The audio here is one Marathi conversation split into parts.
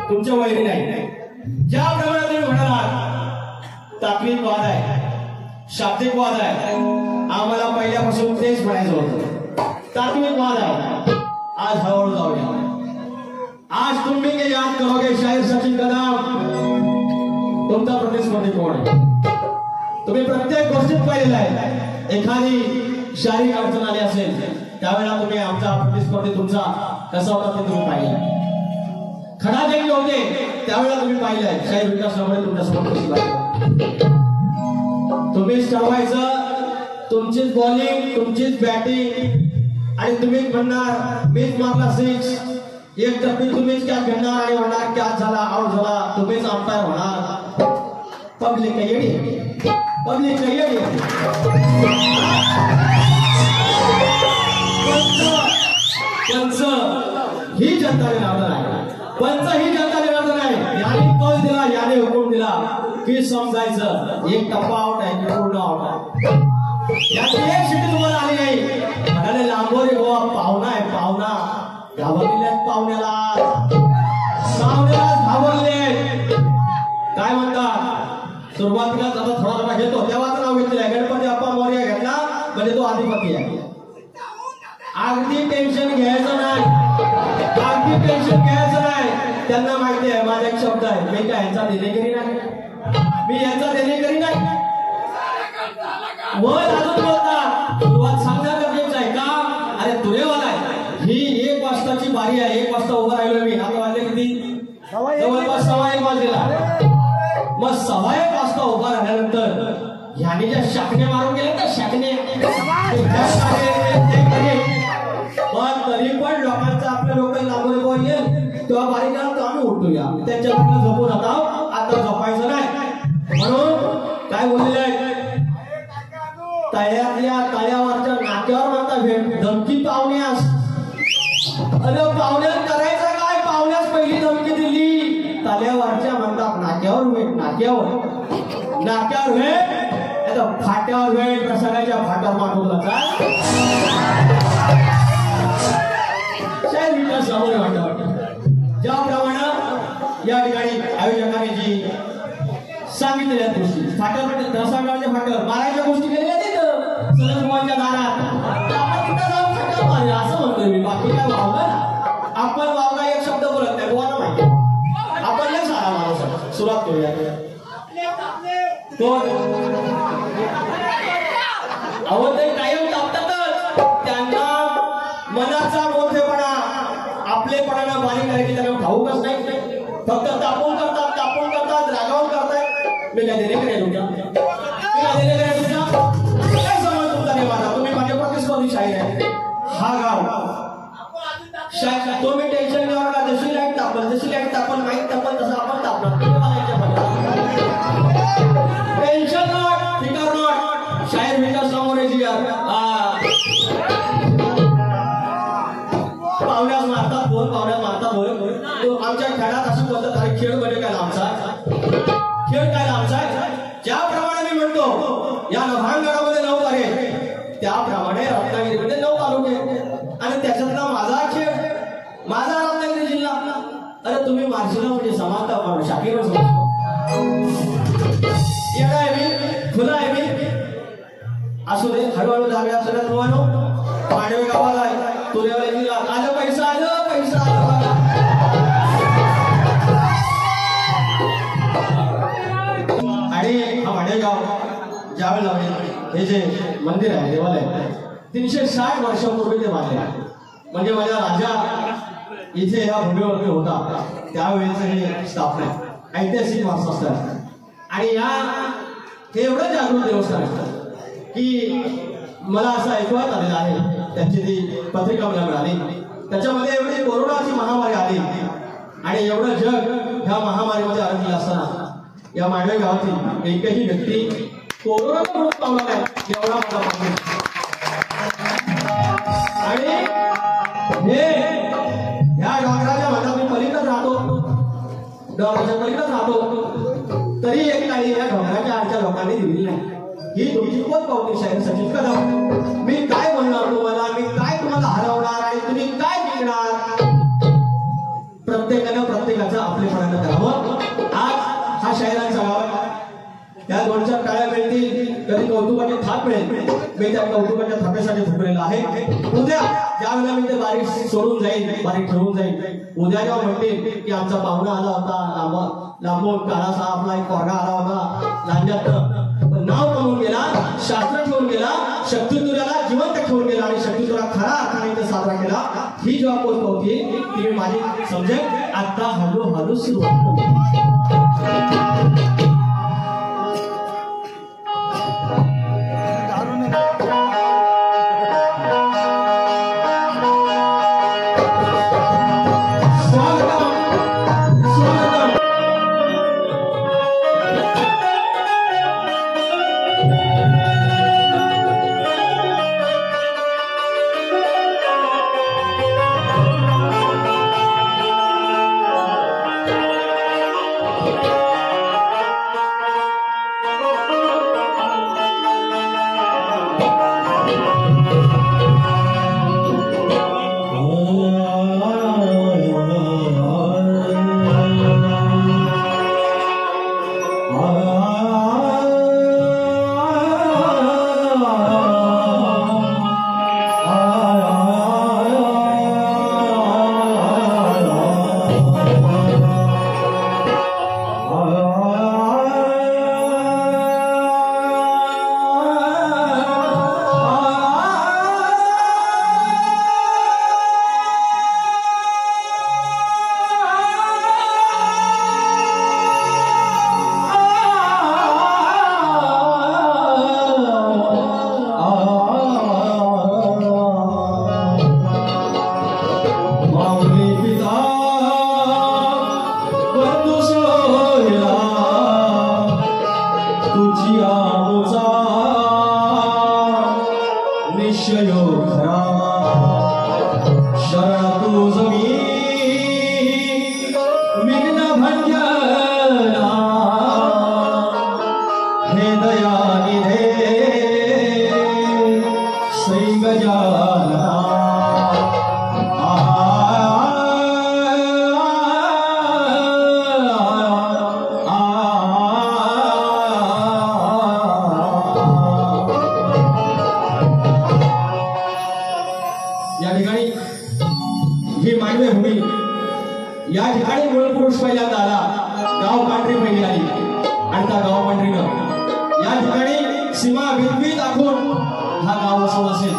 तुमच्या वैरी नाही. ज्याप्रमाणे तुम्ही म्हणालात तात्विक वाद आहे, शाब्दिक वाद आहे, आम्हाला पहिल्यापासून तेच म्हणायचं होतं. तात्विक वाद आहे. आज हळूहळू जाऊया. आज तुम्ही के याद करोगे शाहीर सचिन कदम तुमचा प्रतिस्पर्धी कोण आहे. तुम्ही प्रत्येक गोष्टीत पाहिलेला आहे. एखादी शारीरिक अडचण आली असेल त्यावेळेला तुम्ही आमचा प्रतिस्पर्धी तुमचा कसा होता ते तुम्ही पाहिलं. खडा जंगी होते त्यावेळेला तुम्ही पाहिलंय शाहीर विकास नवरे तुमच्या समोर कशी पाहिजे. तुम्हीच ठरवायचं, तुमचीच बॉलिंग, तुमचीच बॅटिंग आणि तुम्हीच म्हणणार मीच मारला सिक्स, एक टप्पी तुम्हीच कॅच घेणार आणि म्हणणार कॅच झाला, आउट झाला, तुम्हीच अंपायर होणार. पब्लिक येडी, पब्लिक येडी. पंच ही जनता निराधार आहे. पंच ही जनता निराधार आहे. याने कॉल दिला, याने हुकूम दिला की समजायचं एक टप्पा आउट आहे की पूर्ण आउट आहे. याची एक शिटी तुम्हाला आली नाही. म्हणाले लांबोरे गोवा पाहुणा आहे, पाहुणा घाबरलेले पाहुण्याला, पाहुण्याला घाबरले. काय म्हणतात सुरुवातीला आता थोडा थोडा घेतो तेव्हाच नाव घेतलंय गणपती अप्पा मोरया घेतला म्हणजे तो अधिपती आहे. अगदी टेन्शन घ्यायचं नाही, अगदी टेन्शन घ्यायचं नाही. त्यांना माहिती आहे माझा एक शब्द आहे, मी काय यांचा देणेकरी नाही, मी यांचा देणेकरी नाही. वर अजून बोलता सुरुवात सांगणं गरजेचं आहे का. अरे तुरेवाला आहे, ही 1 वाजताची बारी आहे. 1 वाजता उभा राहिलो मी. आता वाजले किती? जवळपास 1:15 वाजलेला. मग 1:15 वाजता उभा राहिल्यानंतर ह्याने ज्या शाकणे मारून गेले त्या शाकणे पण तरी पण लोकांचा आपल्या लोकांना लांबून गोवा येईल तेव्हा बारीक आम्ही उठूया. त्यांच्याकडनं झोपून आता झोपायचं नाही. म्हणून काय बोललेले आहे तळ्यातल्या तळ्यावरच्या नाक्यावर म्हणता भेट धमकी पाहुण्यास. अरे पाहुण्यात करायचं काय, पाल्यावरच्या म्हणतात नाक्यावर भेट, नाक्यावर भेट, आता फाट्यावर भेट, प्रसंगाच्या फाट्यावर पाठवला काय विकास समोर वाटत. ज्याप्रमाणे या ठिकाणी आयोजकांनी जी सांगितलेल्या गोष्टी फाट्यावर रसागावच्या फाट्यावर मारायच्या गोष्टी केलेल्या तिथं सनसुमाच्या दारात आपण तिथं जाऊन फाट्यावर मारूया असं म्हणतोय मी. बाकी काय वावगा ना आपण वावगा एक शब्द बोलत नाही गोवाना माहिती आपण एक सारा माणूस सुरुवात करूया. अहो ते कायम तापतातच त्यांना मनाचा मोठेपणा आपलेपणाला बारीक करायची त्यांना ठाऊकच नाही. फक्त तापून करतात रागावून करतायत. मी काय देणे काय तुमच्या काय समज तुमचा नाही माझा. तुम्ही माझ्या प्रतिस्पर्धी शाहीर आहे. हा गाव तुम्ही टेन्शन घेऊ नका. जशी लाईट तापल माहीत तापल तसं आपण तापणार. टेन्शन नॉट फिकर नॉट शाहीर विकास समोर पाहुण्यास मारतात बोल तो आमच्या खेळात अशी पद्धत आहे. खेळ म्हणजे काय लांबचा ज्याप्रमाणे मी म्हणतो या लहानगडामध्ये 9 तारे त्याप्रमाणे रत्नागिरीमध्ये 9 तालुके आणि त्याच्यातला माझा खेळ माझा रत्नागिरी जिल्हा. अरे तुम्ही मार्शिला म्हणजे समानता शाखेवर येणं आहे मी खुला आहे मी असू दे. हळूहळू जाऊया सगळ्यात मांडवे गावाला तुरेवाला आलं पैसा आणि हा मांडेगाव ज्यावेळेला हे जे मंदिर आहे देवालय 360 वर्षापूर्वी ते बांधले. म्हणजे माझ्या राजा इथे या भूमीवरती होता त्यावेळेस हे स्थापना ऐतिहासिक वारसा असतात. आणि या हे एवढं जागृत देवस्थान असतं की मला असं ऐकवत आलेलं आहे. त्यांची ती पत्रिका मला मिळाली. त्याच्यामध्ये एवढी कोरोनाची महामारी आली आणि एवढं जग ह्या महामारीमध्ये अडकलं असताना या मांडवे गावातील एकही व्यक्ती कोरोनाचा मृत्यू पावला नाही एवढा माझा माणूस. आणि हे ह्या डोंगराच्या म्हणतात मी पलीकडे राहतो तरी एक काळी या डोंगराच्या आडच्या लोकांनी दिली नाही. ही तुमची कोण पावती शाहीर सचिन कदम. मी काय म्हणणार तुम्हाला, मी काय तुम्हाला हरवणार आणि तुम्ही काय जिंकणार. प्रत्येकानं प्रत्येकाचं आपलेपणानं करावं. आज हा शाहिरांचा गाव आहे. त्या 2-4 टाळ्या मिळतील कधी कौतुकाची थाप मिळेल. मी त्या कौतुकाच्या थापेसाठी झुकलेला आहे. उद्या ज्यावेळेला मी ते बारीक सोडून जाईल बारीक ठरवून जाईल उद्या जेव्हा म्हणतील की आमचा पाहुणा आला होता लांबून काळासा आपला एक पोरगा आला होता लांजात नाव कमवून गेला शास्त्र ठेवून गेला शक्तितुऱ्याला जिवंत ठेवून गेला आणि शक्तितुरा खरा अर्थाने इथे साजरा केला. ही जेव्हा पोस्ट होती ती माझी समजेल. आता हळूहळू सुरुवात मानवी भूमी या ठिकाणी मूळ पुरुष पहिल्यांदा आला, गाव पांढरी पहिली आली आणि त्या गाव पांढरीनं या ठिकाणी सीमा विधवी दाखवून हा गाव वसवला असेल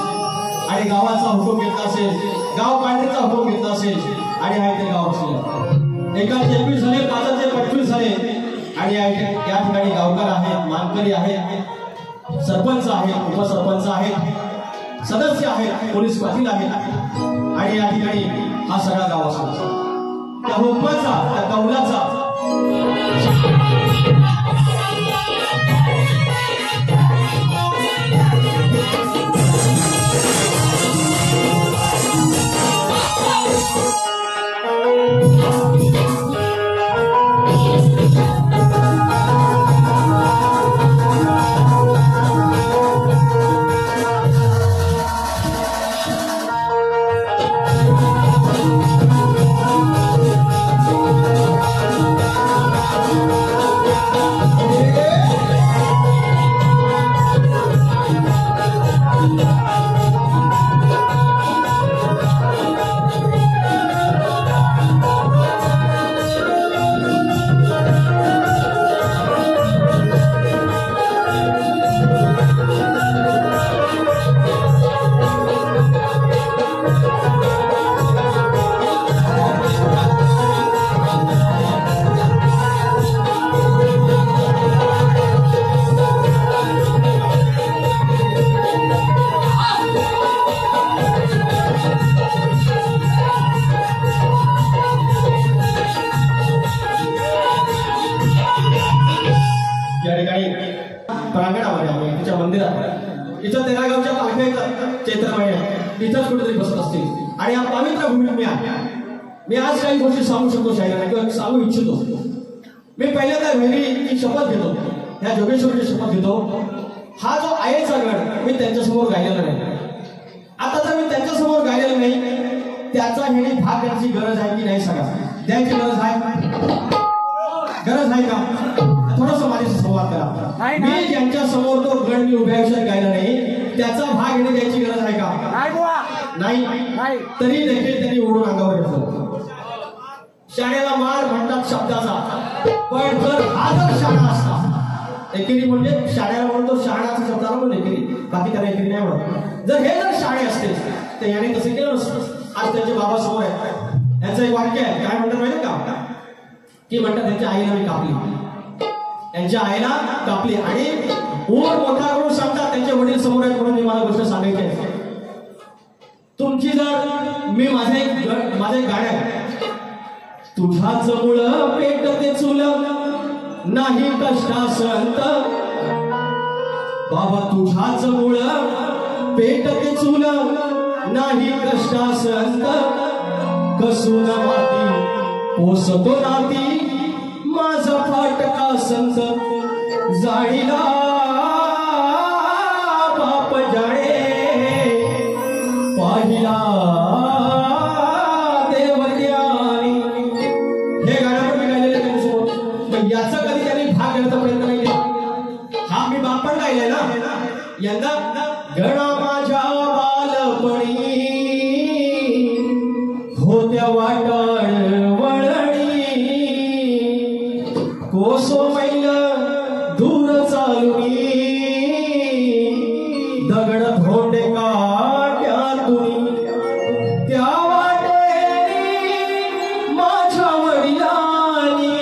आणि गावाचा हुकूम घेतला असेल, गाव पांढरीचा हुकूम घेतला असेल आणि हा ते गाव असेल. एकाचे 21 झाले, पाचाचे 25 झाले आणि या ठिकाणी गावकर आहेत, मानकरी आहेत, सरपंच आहेत, उपसरपंच आहेत, सदस्य आहेत, पोलीस पाटील आहेत आणि या ठिकाणी हा सगळा गाव असतो. त्या हुकमाचा, त्या कौलाचा इथं तेरा गावच्या पालख्या चैत्र महिन्यात इथंच कुठेतरी बसत असतील आणि या पवित्र भूमीत मी आज काही गोष्टी सांगू शकतो शाहिरांना किंवा सांगू इच्छितो. मी पहिल्यांदा घरी शपथ घेतो, ह्या जोगेश्वरीची शपथ घेतो. हा जो आयेचा गड मी त्यांच्यासमोर गायलेला नाही. आता जर मी त्यांच्यासमोर गायलेला नाही त्याचा ह्याने भाग द्यायची गरज आहे की नाही सांगा. द्यायची गरज आहे, गरज आहे का? थोडंसं माझ्याशी संवाद करा. मी ज्यांच्या समोर तो गड मी उभ्या आयुष्यात गायला नाही त्याचा भाग घेणे द्यायची गरज आहे का? नाही. तरी देखील त्यांनी ओढून अंगावर घेतलं. शाळेला मार म्हणतात शब्दाचा, पण जर हा जर शाळा असता, एकेरी म्हणजे शाळेला म्हणतो शहाणाचा शब्दाला म्हणून एकेरी, बाकी त्याला एकेरी नाही म्हणत. जर हे जर शाळे असते तर याने तसं केलं नसतं. आज त्यांचे बाबा समोर आहे, यांचं एक वाक्य आहे, काय म्हणतात माहिती का? की म्हणतात त्यांच्या आईला मी कापली, त्यांच्या आईला कापली. आणि ऊर मोठा करून सांगतात त्यांचे वडील समोर आहेत म्हणून मी मला गोष्ट सांगायची आहे. तुमची जर मी माझं एक गाणं आहे, तुझाच मुळ पेटते चूल नाही कष्टास अंत, बाबा तुझाच मुळ पेटते चूल नाही कष्टास अंत, कसून माती पोसतो नाती माझा फाटका संत, जाळीला बाप जाणे पाहिला देवत्यानी. हे गाणं पण मी गायलेलं त्यांच्यासोबत, पण याचा कधी त्यांनी भाग घेण्याचा प्रयत्न नाही केला. हा मी बाप पण गायलाय ना. यंदा गणा माझ्या बालपणी होत्या वाटाळ वळणी, कोसो मैल दूर चालुनी, दगड धोंडे काट्यातून त्या वाटेनी माझ्या वडिलांनी,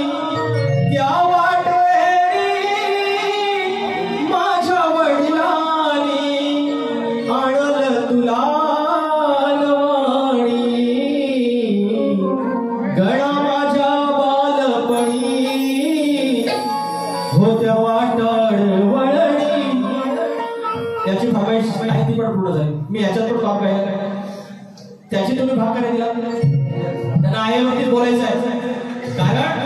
त्या वाटेनी माझ्या वडिलांनी आणलं तुला नवाणी. गणा माझ्या बालपणी होत्या वाटाळ वळणी. त्याची भागायची माहिती पण पूर्ण झाली. मी ह्याच्यात पण भाग गायला, त्याची तुम्ही भाग करायला दिला. त्यांना आईवरती बोलायचं आहे कारण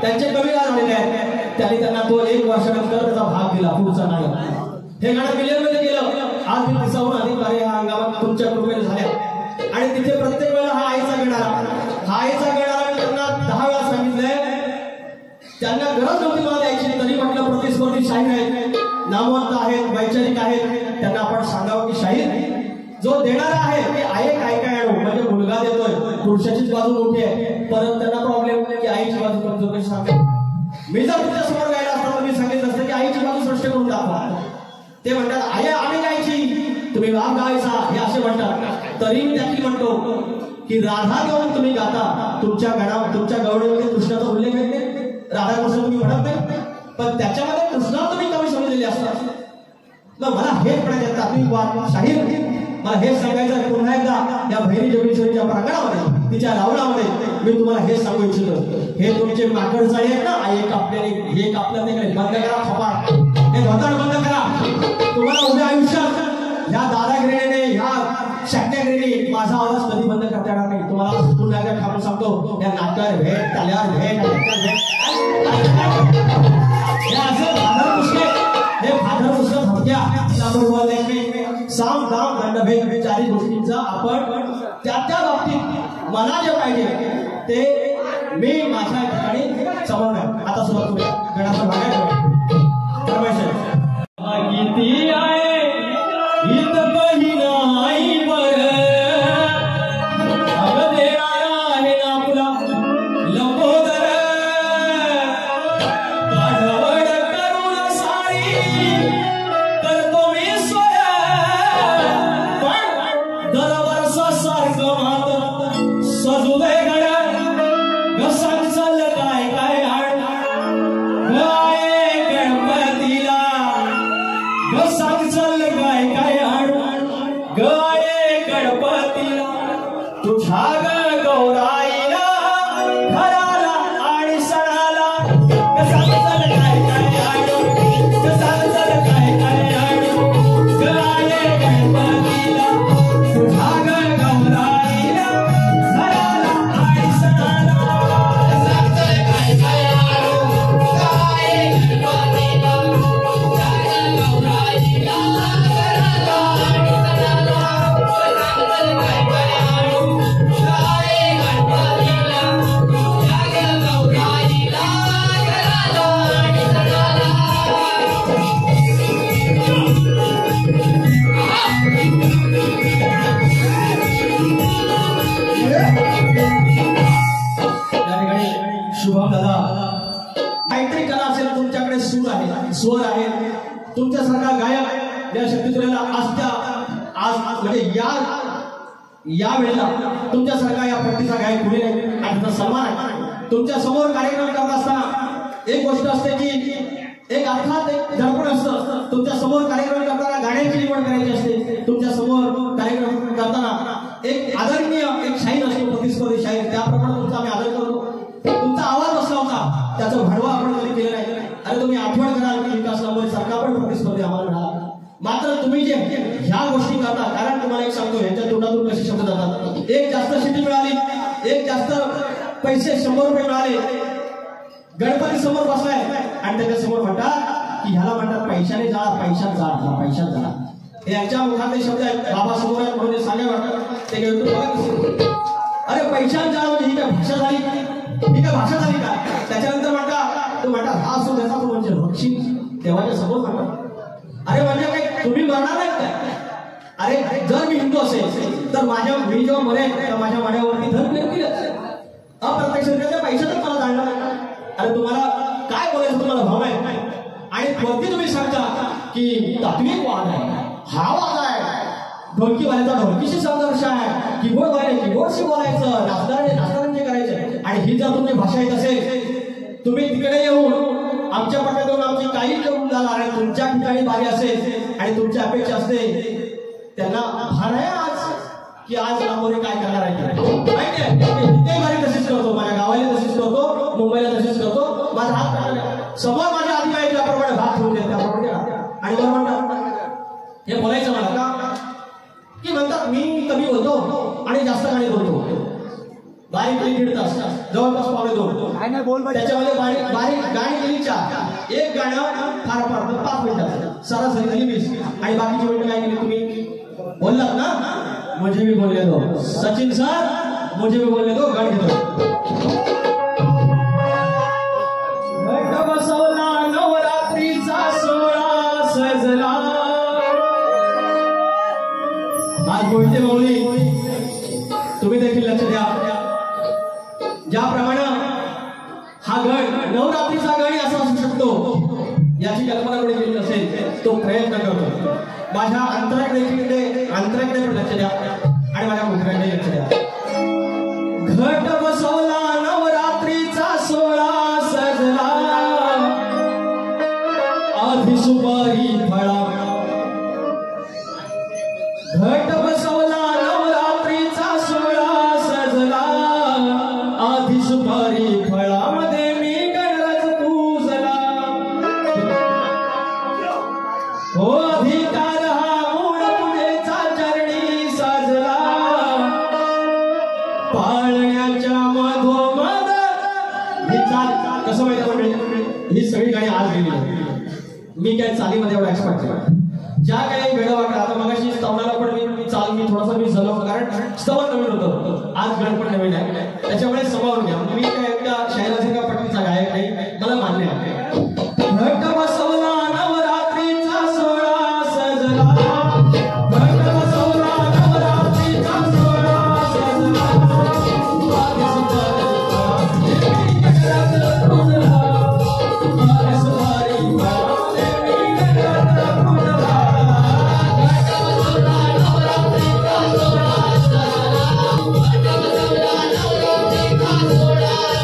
त्यांचे कविता झालेले आहेत. त्यांनी त्यांना तो 1 वर्षानंतर त्याचा भाग दिला पुढचा नाटक. हे गाणं मिलियनमध्ये गेलं. आज मी 30हून अधिक कार्य ह्या अंगावर तुमच्या कृपेने झाल्या आणि तिथे प्रत्येक वेळेला हा आईचा गणारा, हा आईचा गणारा मी त्यांना 10 वेळा सांगितलंय. त्यांना गरज नव्हती मला द्यायची, तरी म्हटलं प्रतिस्पर्धी शाहीर आहेत, नामवंत आहेत, वैचारिक आहेत, त्यांना आपण सांगावं की शाहीर जो देणारा आहे ते आहे काय काय आणू म्हणजे मुलगा देतोय पुरुषाचीच बाजू मोठी आहे परत त्यांना प्रॉब्लेम की आईची बाजू कमजोर कशी सांगते मी जर तुझ्या समोर गायला असता तर मी सांगितलं असतं की आईची बाजू स्पष्ट करून दाखवा ते म्हणतात आई आम्ही गायची तुम्ही राग गायचा हे असे म्हणतात तरी मी त्याची म्हणतो की राधा गाऊन तुम्ही गाता तुमच्या गवळीमध्ये कृष्णाचा उल्लेख आहे राधाकृष्ण तुम्ही म्हणत नाही पण त्याच्यामध्ये कृष्णाला तुम्ही कमी समजलेले असतात मग मला हेच म्हणायचं तात्विक शाहीर मला हेच सांगायचं पुन्हा एकदा या भैरी जोगेश्वरीच्या प्रांगणामध्ये तिच्या लावणामध्ये मी तुम्हाला हेच सांगू इच्छितो हे तुमचे माकड चाळे आहेत ना एक आपल्याने हे कापलं नाही बंद करा खपाट हे धोताड बंद करा तुम्हाला उद्या आयुष्यात ह्या दादागिरीने ह्या शाक्यागिरीने माझा आवाज कधी बंद करता येणार नाही तुम्हाला पुन्हा एकदा ठाकून सांगतो या नाट्यावर भेट ताल्यावर भेट हे फादर पुस्तक धमक्या साम दाम दंडभेद चारी गोष्टींचा आपण त्या बाबतीत मला जे पाहिजे ते मी माझ्या ठिकाणी समोर आता सुरुवात करूया गणाचं भागायचं किती आहे इत नाही बर अग देणारा आहे ना आपला लंबोदर काढवड करून सारी करतो मी सोय पण दरवर्षा सारखं मात सजू दे गड घसात चाल काय काय आड गाय गणपतीला घसात चाल काय काय आड गाय गणपतीला तुझ्या गौराईला घराला आणि सणाला घसात चाल काय काय आड घसात चाल काय काय आड गाय गणपतीला तुझ्या गौराईला घराला आणि सणाला घसात चाल काय काय आड गाय गणपतीला शुभम दादा काहीतरी कला असेल तुमच्याकडे सूर आहे स्वर आहे तुमच्यासारखा गायक या शक्तीतुरेला आज म्हणजे या वेळेला तुमच्यासारखा या पट्टीचा गायक कुणी नाही आणि त्याचा सन्मान आहे तुमच्या समोर कार्यक्रम करत असताना एक गोष्ट असते की एक अर्थात एक दडपण असतं तुमच्या समोर कार्यक्रम करताना गाण्याची निवड करायची असते तुमच्या समोर कार्यक्रम करताना एक आदरणीय एक शाहीर असतो प्रतिस्पर्धी शाहीर त्याप्रमाणे तुमचा आम्ही आदर करतो तुमचा आवाज बसला होता त्याचं भाडवं आपण कधी केलं नाही आणि तुम्ही आठवण कराल की विकास लांबोरे सारखा पण प्रतिस्पर्धी आम्हाला मिळाला मात्र तुम्ही जे ह्या गोष्टी करता कारण तुम्हाला एक सांगतो यांच्या तोंडातून कसे शब्द जातात एक जास्त शिटी मिळाली एक जास्त पैसे 100 रुपये मिळाले गणपती समोर बसलाय आणि त्याच्या समोर म्हणतात की ह्याला म्हणतात पैशाने जा पैशात जा हे यांच्या मुखातले शब्द आहेत बाबा समोर आहेत म्हणून सांगाय वाटत ते घेऊन बघा अरे पैशात जा म्हणजे ही काय भाषा झाली का त्याच्यानंतर म्हणता हा असो त्याचा तो म्हणजे बक्षीस देवाच्या समोर म्हणतात अरे म्हणजे काय तुम्ही मरणार नाही काय अरे जर मी हिंदू असेल तर मी जेव्हा मरेन तेव्हा माझ्या माड्यावरती धन फिरतीलच अप्रत्यक्षरित्या पैशातच मला जाणणार अरे तुम्हाला काय बोलायचं तुम्हाला भाव आहे आणि वरती तुम्ही सांगता की तात्विक वाद आहे हा वाद आहे ढोलकीवाल्याचा ढोलकीशी संघर्ष आहे कीबोर्डवाले कीबोर्डशी बोलायचं नाचणारे करायचे आणि ही जर तुमची भाषा येत असेल तुम्ही तिकडे येऊन आमच्या पट्ट्यात येऊन आमची काही करून जाणार आणि तुमच्या ठिकाणी बारी असेल आणि तुमची अपेक्षा असते त्यांना भान आहे आज की आज लांबोरे काय करणार आहे माहिती आहे ते बारी तशीच करतो माझ्या गावाला तशीच करतो मुंबईला तशीच करतो माझा हात समोर माझ्या अधिकारी ज्याप्रमाणे भाग ठेवून देत त्याप्रमाणे आणि बरोबर म्हणतात हे बोलायचं मला का की म्हणतात मी कमी बोलतो आणि जास्त गाणी बोलतो बारीक केली 1.5 तास जवळपास 1.5-2 त्याच्यामध्ये बारीक गाणी केली 4 एक गाणं फार 5 मिनिटात सरासरी झाली 20 आणि बाकीची मिनिटं काय केली तुम्ही बोललात ना मुझे भी बोलले दो सचिन सर मुझे भी बोलले दो गाणी घेतो बसवला नवरात्रीचा सोहळा सजला आज ज्याप्रमाणे हा गण नवरात्रीचा गण असा असू शकतो याची कल्पना कोणी केली नसेल तो प्रयत्न करतो. माझ्या अंतराकडे पण लक्ष द्या आणि माझ्या मुखाकडे लक्ष द्या. घट बसवला नवरात्रीचा सोहळा सजला आधी सुपारी फळा. घट बसवला नवरात्रीचा सोहळा सजला आधी सुपारी फळामध्ये मी गणराज पूजला. हो अधिकार हा मूळ पूजेचा चरणी साजला पाळण्याच्या मधोमध. ही चाल कसं माहिती ही सगळी गाणी आज गेली. मी काय चालीमध्ये एवढा एक्सपर्ट आहे. ज्या काही वेळ वाटला आता मगाशी स्तवनाला पण मी चाल मी थोडासा मी झालो कारण स्तवन नवीन होतं आज गण पण नवीन आहे त्याच्यामुळे समावून घ्या. मी काय एकदा शैलासारखा पट्टीचा गायक नाही मला मान्य आहे. घट बसवला नवरात्रीचा सोहळा सजला घट बसवला नवरात्रीचा सोहळा सजला आधी सुपारी Sola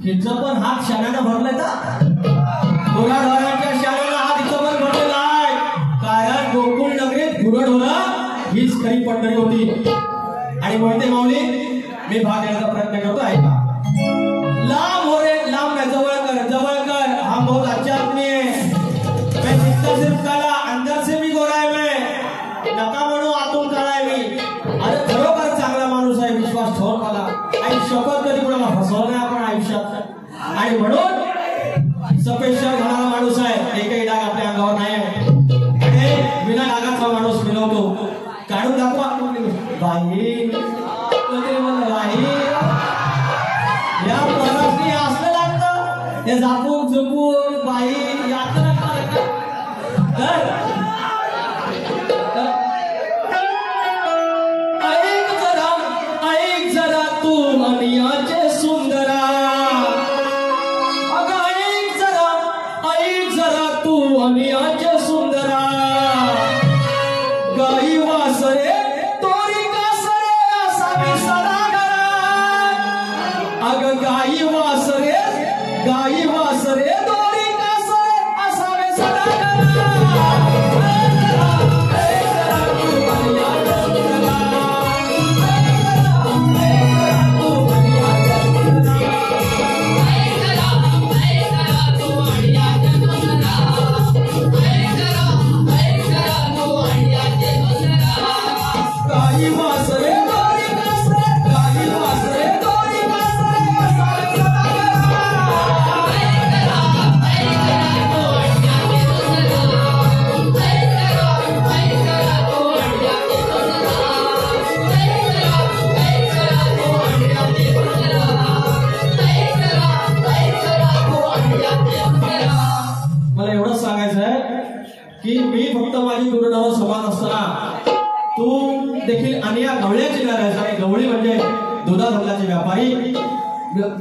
हिचं पण हात शाण्यानं भरलाय का? गुराढोरांच्या शाण्याला हात हिचं पण भरलेला आहे. कारण गोकुळ नगरीत गुराढोरं हीच खरी पंढरी होती. आणि बोलते माऊली मी भाग घेण्याचा प्रयत्न करतो ऐका. लांब हो रे लांब नाही, जवळ कर. हम बहुत अच्छा आदमी है, मैं जितना सिर्फ काला अंदर से भी गोरा है. मैं नका म्हणू आतून काळा आहे मी. अरे खरोखर चांगला माणूस आहे, विश्वास ठेव मला. आणि शपथ कधी कोणाला फसवलं नाही आपण आयुष्यात. आणि म्हणून सपेश्वर घालणारा माणूस आहे. एकही डाग आपल्या अंगावर नाही आहे. आणि बिना डागाचा माणूस मिळवतो. काढून दाखवा बाई बाई या प्रवासनी असलं लागतं. हे झापूक झुपूक बाई याचं ऐक जरा तू मनियाचे सुंदरा. अगं ऐक जरा तू मनियाचे सुंदरा. गाई वासरे तोरी कासरे असावी सदागरा. अगं गाई वासरे तोरी कासरे असावे सदागरा. मला एवढंच सांगायचं आहे की मी फक्त माझी गुरुढोरं समान असताना तू देखील अनिया गवळ्याची नाराज आहे. गवळी म्हणजे दुधाधंद्याचे व्यापारी,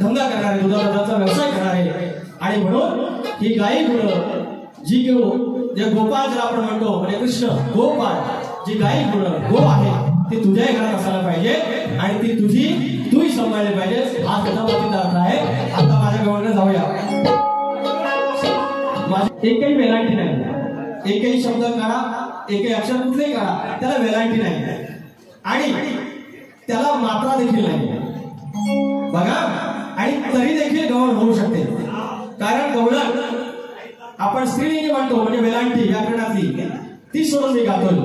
धंदा करणारे, दुधाधंद्याचा व्यवसाय करणारे. आणि म्हणून ही गायी गुरं जी जे गोपाळ ज्याला आपण म्हणतो म्हणजे कृष्ण गोपाळ, जी गायी गुरं गो आहे ती तुझ्याही घरात असायला पाहिजे आणि ती तूही सांभाळली पाहिजे. हा त्याचा मोठा अर्थ आहे. आता माझ्या गवळीला जाऊया. एकही वेलांटी नाही, एकही शब्द काढा, एकही अक्षर कुठलेही काढा, त्याला वेलांटी नाही आणि त्याला मात्रा देखील नाही बघा. आणि तरी देखील गवळ होऊ शकते. कारण गवळण आपण स्त्रीलिंगी म्हणतो म्हणजे वेलांटी व्याकरणातली ती सोडून मी गातोय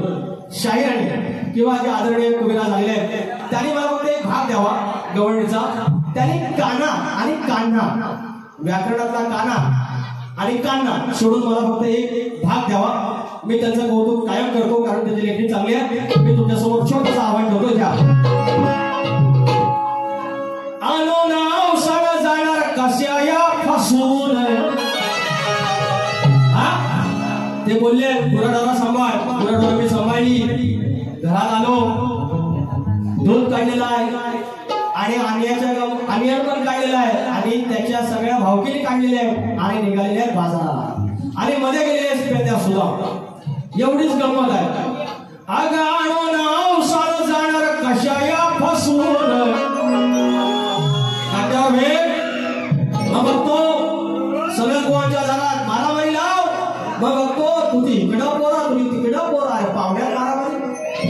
शाहिराने किंवा जे आदरणीय कविरा झालेले आहेत त्यांनी मला फक्त एक भाग द्यावा गवळणीचा. त्यांनी काना आणि कान्हा व्याकरणातला काना आणि कान्हा सोडून मला फक्त एक भाग द्यावा. मी त्यांचं कौतुक कायम करतो कारण त्याची लेखणी चांगली आहे. मी तुमच्यासमोर छोटंसं आव्हान ठेवतो. द्या आलो नाव सण जाणार कशाया फसून. ते बोलले गुराढोरा सांभाळ. गुराढोरा मी सांभाळली. घरात आलो, दूध काढलेलं आहे आणि अनियार पण काढलेला आहे आणि त्याच्या सगळ्या भावकीने काढलेल्या आहेत आणि निघालेल्या आहेत बाजाराला आणि मध्ये गेलेल्या आहेत पेंद्या सुद्धा. एवढीच गंमत आहे. अगं आणून औसार जाणार कशाया फसून. मग बघतो सगळ्या गोवांच्या दारात मारामारी लाव. मग बघतो तू इकडं पोरा, तुम्ही तिकडं पोरा. अरे पाहुण्यात मारामारी,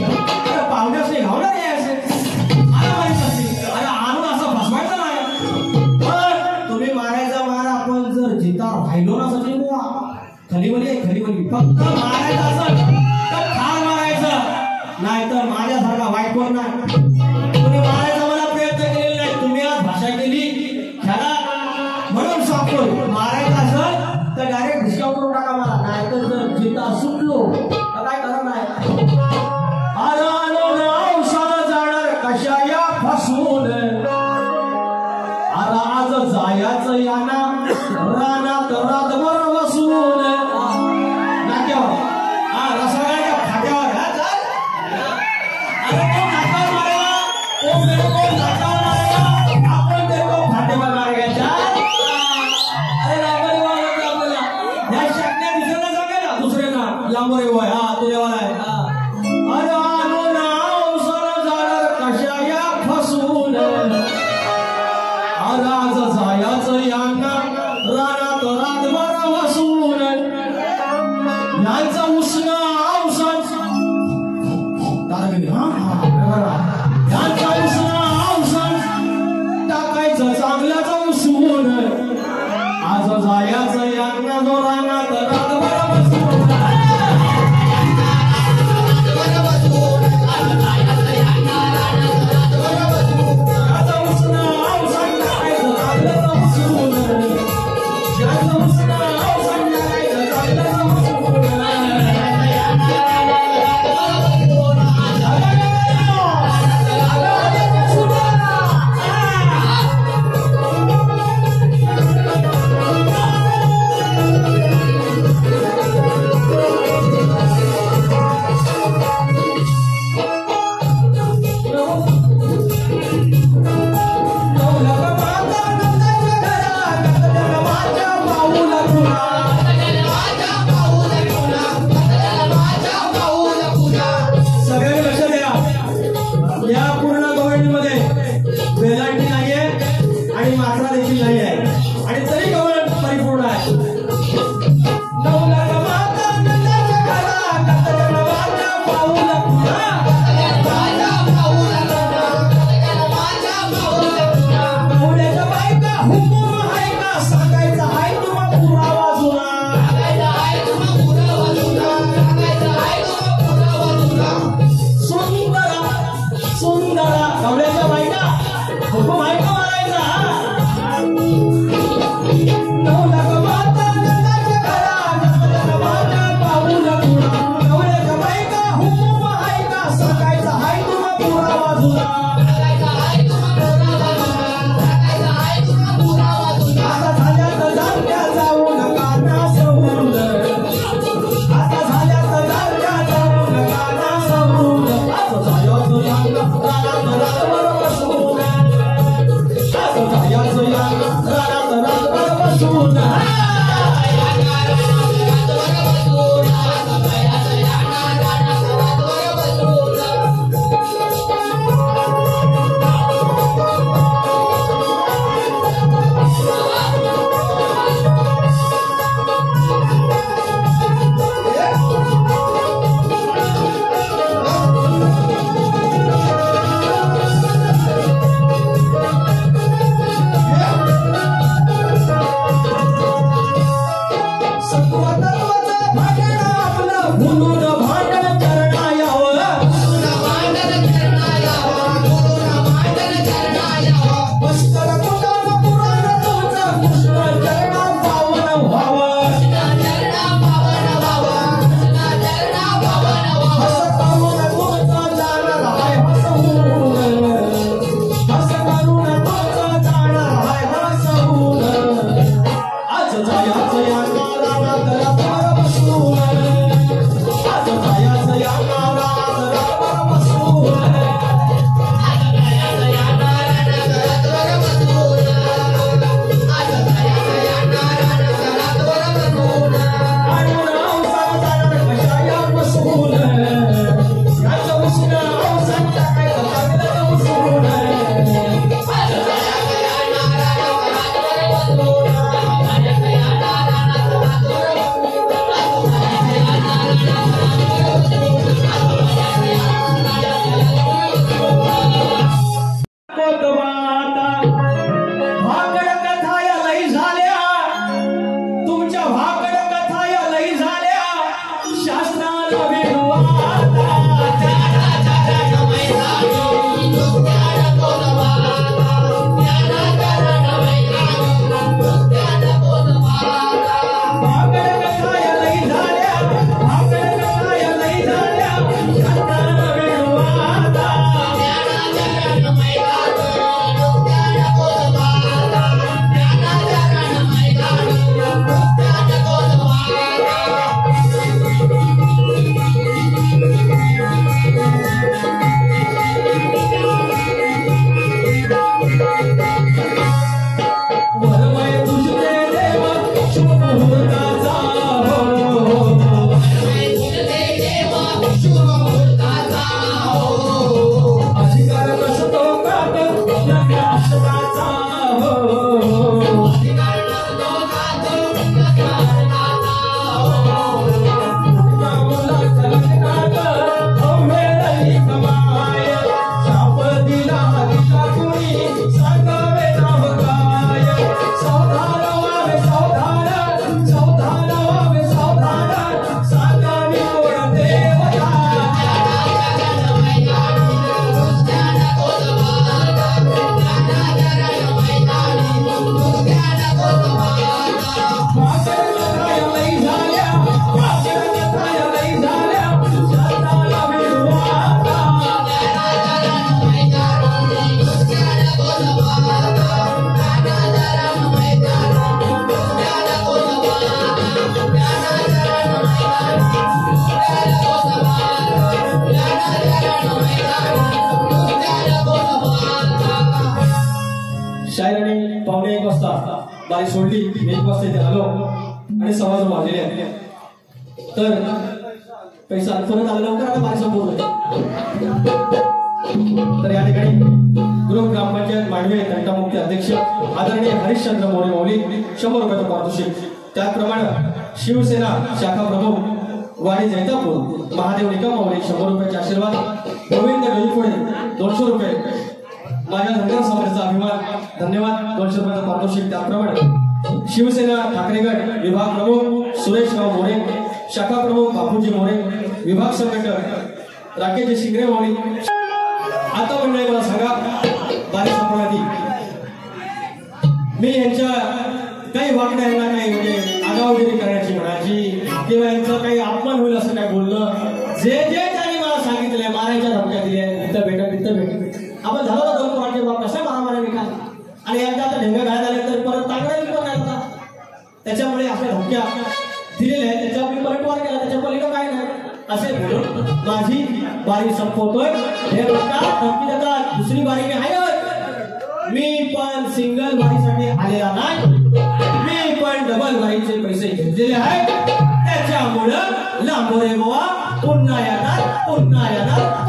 अरे पाहुण्यास नाही घावणार नाही असे मारामारी असते. अरे आणून असं फसवायचं नाही. पण तुम्ही मारायचा मारा. आपण जर जितावर राहिलो ना सचिन खलीवली फक्त मारायचं असं तर ठार मारायचं, नाही तर माझ्यासारखा वाईट कोण नाही. तुम्ही मारायचा मला प्रयत्न केलेला नाही. तुम्ही आज भाषा केली ह्याला म्हणून सांगतो मारायचं असेल तर डायरेक्ट भिस्काव करून टाका मला, नाही तर जर जिता सुटलो तर काय करणार नाही. जाणार कशाया फसून. आज जायाचं याना रानात रातभर बसून. नाक्यावर रसाळ्याच्या फाट्यावर अरे तो नाकावर मारायला तुम्ही यांचा उसना टाकायचं चांगल्याचा उसून आज जायाचं यांना जो रानात रातभर बसून 1 वाजता बारी सोडली, 1 वाजता इथे आलो आणि 2:15 वाजले आहेत. तर पैसा परत आला लवकर आता बारी संपवतोय. तर या ठिकाणी गृह ग्रामपंचायत मांडवे तंटामुक्ती अध्यक्ष आदरणीय हरिश्चंद्र मोरे मौली 100 रुपयाचं पारितोषिक. त्याचप्रमाणे शिवसेना शाखा प्रमुख वाडी जैतापूर महादेव निकम मौली 100 रुपयाचे आशीर्वाद. गोविंद डोईफोडे 200 रुपये. माझ्या धनगर समाजाचा अभिमान, धन्यवाद. 200 रुपयाचं पारितोषिक. त्याचप्रमाणे शिवसेना ठाकरेगड विभाग प्रमुख सुरेशराव मोरे, शाखा प्रमुख बापूजी मोरे, विभाग संघटक राकेश शिंगरे मौली. आता मंडळी मला सांगा, बारी संपण्याआधी मी यांच्या काही वागण्याला काही म्हणजे आगावगिरी करण्याची म्हणायची किंवा यांचा काही अपमान होईल असं काय बोलणं, जे जे त्यांनी मला सांगितलंय, मारायच्या धमक्या दिल्या, तिथं भेट तिथं भेट. आपण झालं ना 2 पोरांचे बाप कशा मारामाऱ्या निकाल आणि एकदा आता ढेंगा घालत आले तर परत तांगड्या पण नाही होता. त्याच्यामुळे आपल्या धमक्या दिलेल्या आहेत, त्याच्यावर मी पलटवार केला, त्याच्या पलीकडे काय नाही असे बोलून माझी बारी संपवतोय. हे बघा धमकी देतात, दुसरी बारी मी आहे. मी पण सिंगल बारीसाठी आलेला नाही, मी पण डबल बारीचे पैसे घेतलेले आहेत. त्याच्यामुळं लांबोरे गोवा पुन्हा येणार, पुन्हा येणार.